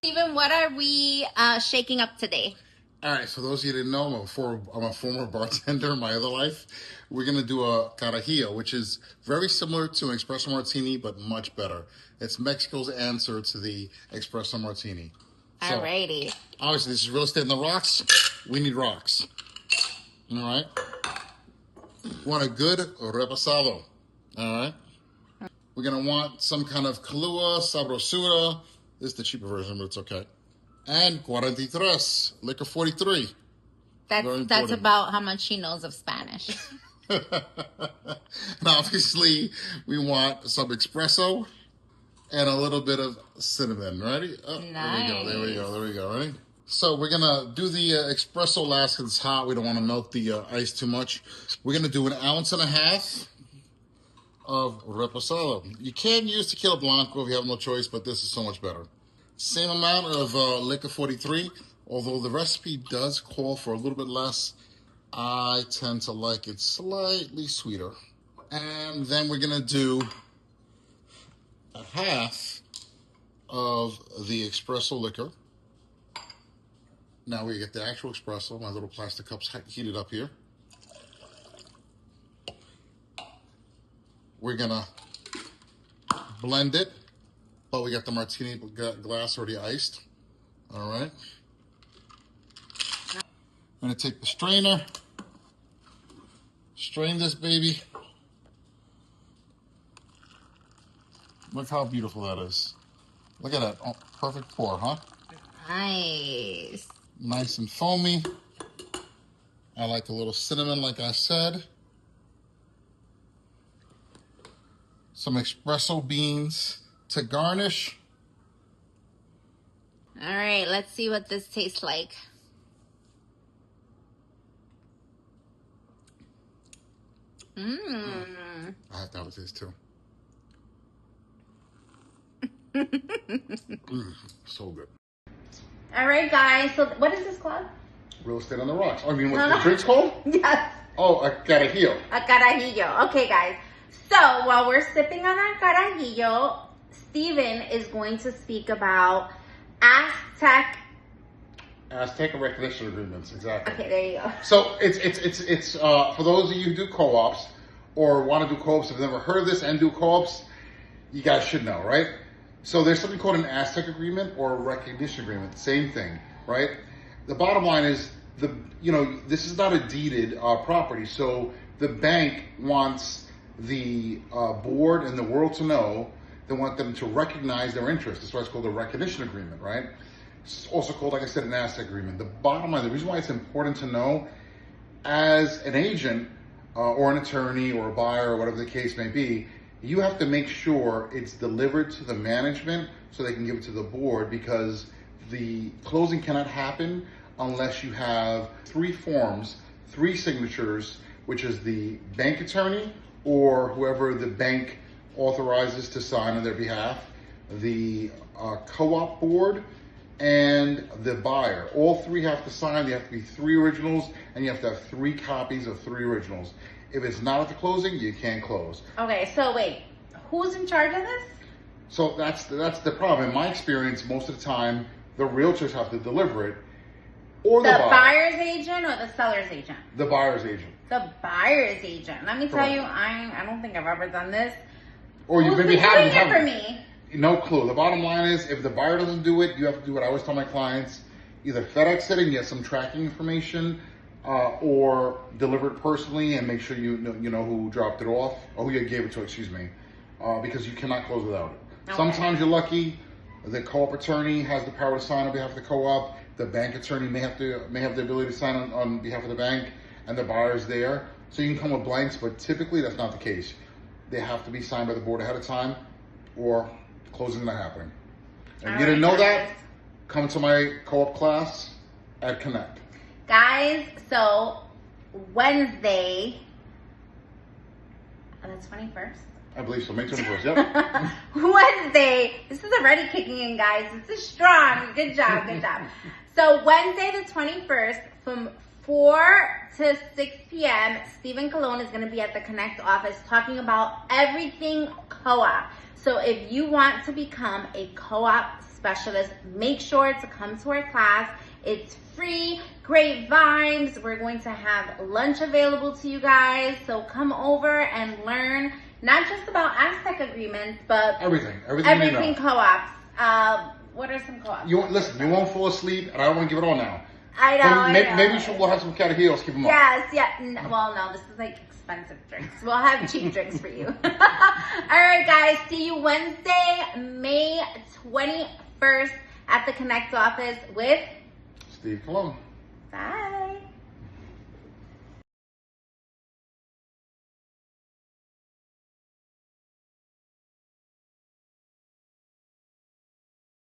Steven, what are we shaking up today? All right, so those of you who didn't know, I'm a former bartender in my other life. We're going to do a Carajillo, which is very similar to an espresso martini, but much better. It's Mexico's answer to the espresso martini. So, alrighty. Obviously, this is real estate in the rocks. We need rocks. All right? We want a good repasado. All right? We're going to want some kind of Kahlua, Sabrosura. This is the cheaper version, but it's okay. And 43, liquor 43. That's about how much she knows of Spanish. And obviously, we want some espresso and a little bit of cinnamon. Ready? Oh, nice. There we go. Ready? So we're going to do the espresso last because it's hot. We don't want to melt the ice too much. We're going to do 1.5 ounces of reposado. You can use tequila blanco if you have no choice, but this is so much better. Same amount of liquor 43, although the recipe does call for a little bit less. I tend to like it slightly sweeter. And then we're gonna do 1/2 of the espresso liquor. Now we get the actual espresso. My little plastic cups heated up here. We're gonna blend it, but we got the martini glass already iced. All right. I'm gonna take the strainer, strain this baby. Look how beautiful that is. Look at that, oh, perfect pour, huh? Nice. Nice and foamy. I like a little cinnamon, like I said. Some espresso beans to garnish. All right, let's see what this tastes like. I have to have a taste too. So good. All right, guys. So what is this called? Real estate on the rocks. Oh, I mean, what the drink's called? Yes. Oh, a Carajillo. A Carajillo. Okay, guys. So while we're sipping on our Carajillo, Steven is going to speak about Aztec Recognition Agreements, exactly. Okay, there you go. So it's for those of you who do co-ops or want to do co-ops, if you've never heard of this and do co-ops, you guys should know, right? So there's something called an Aztec Agreement or a Recognition Agreement, same thing, right? The bottom line is this is not a deeded property, so the bank wants the board and the world to know. They want them to recognize their interest. That's why it's called a Recognition Agreement, right? It's also called, like I said, an Aztec Agreement. The bottom line, the reason why it's important to know, as an agent or an attorney or a buyer or whatever the case may be, you have to make sure it's delivered to the management so they can give it to the board, because the closing cannot happen unless you have 3 forms, 3 signatures, which is the bank attorney or whoever the bank authorizes to sign on their behalf, the co-op board, and the buyer. All 3 have to sign. They have to be 3 originals, and you have to have 3 copies of 3 originals. If it's not at the closing, you can't close. Okay, so wait, who's in charge of this? So that's the problem. In my experience, most of the time, the realtors have to deliver it, or the buyer's agent or the seller's agent? The buyer's agent. The buyer's agent. Let me tell you, I don't think I've ever done this. Or you maybe haven't it for me. No clue. The bottom line is, if the buyer doesn't do it, you have to do what I always tell my clients: either FedEx it and get some tracking information, or deliver it personally and make sure you know who dropped it off or who you gave it to. Excuse me, because you cannot close without it. Okay. Sometimes you're lucky. The co-op attorney has the power to sign on behalf of the co-op. The bank attorney may have the ability to sign on behalf of the bank, and the buyer's there. So you can come with blanks, but typically that's not the case. They have to be signed by the board ahead of time, or closing not happening. And you didn't know that? Come to my co-op class at Connect. Guys, so Wednesday, that's 21st? I believe so, May 21st, yep. Wednesday, this is already kicking in, guys. This is strong. Good job, good job. So Wednesday the 21st from 4 to 6 p.m., Steven Colón is going to be at the Connect office talking about everything co-op. So if you want to become a co-op specialist. Make sure to come to our class. It's free, great vibes. We're going to have lunch available to you guys. So come over and learn not just about Aztec Agreements, but everything co-ops. What are some co-ops? You won't fall asleep, and I don't want to give it all now. I know. Maybe we'll have some Carajillos. Keep them up. Yes, yeah. Well, no, this is like expensive drinks. We'll have cheap drinks for you. All right, guys. See you Wednesday, May 21st at the Connect office with Steve Colón. Bye.